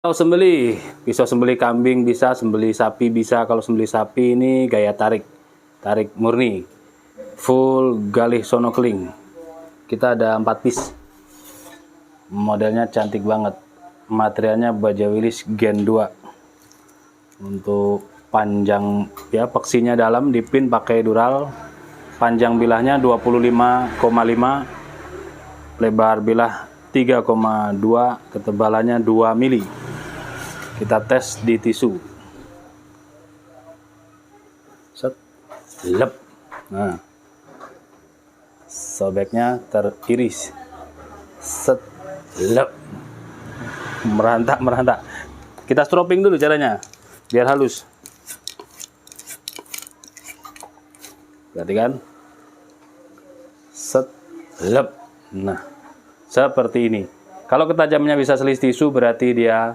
Pisau sembelih kambing bisa, sembelih sapi bisa. Kalau sembelih sapi ini gaya tarik murni, full galih sono keling. Kita ada 4 piece, modelnya cantik banget, materialnya baja Willys Gen 2. Untuk panjang ya, peksinya dalam, dipin pakai dural, panjang bilahnya 25,5, lebar bilah 3,2, ketebalannya 2 mili. Kita tes di tisu. Set, lep. Nah, sobeknya teriris. Set, lep. Merantak. Kita stropping dulu caranya, biar halus. Perhatikan. Set, lep. Nah, seperti ini. Kalau ketajamannya bisa selisih tisu, berarti dia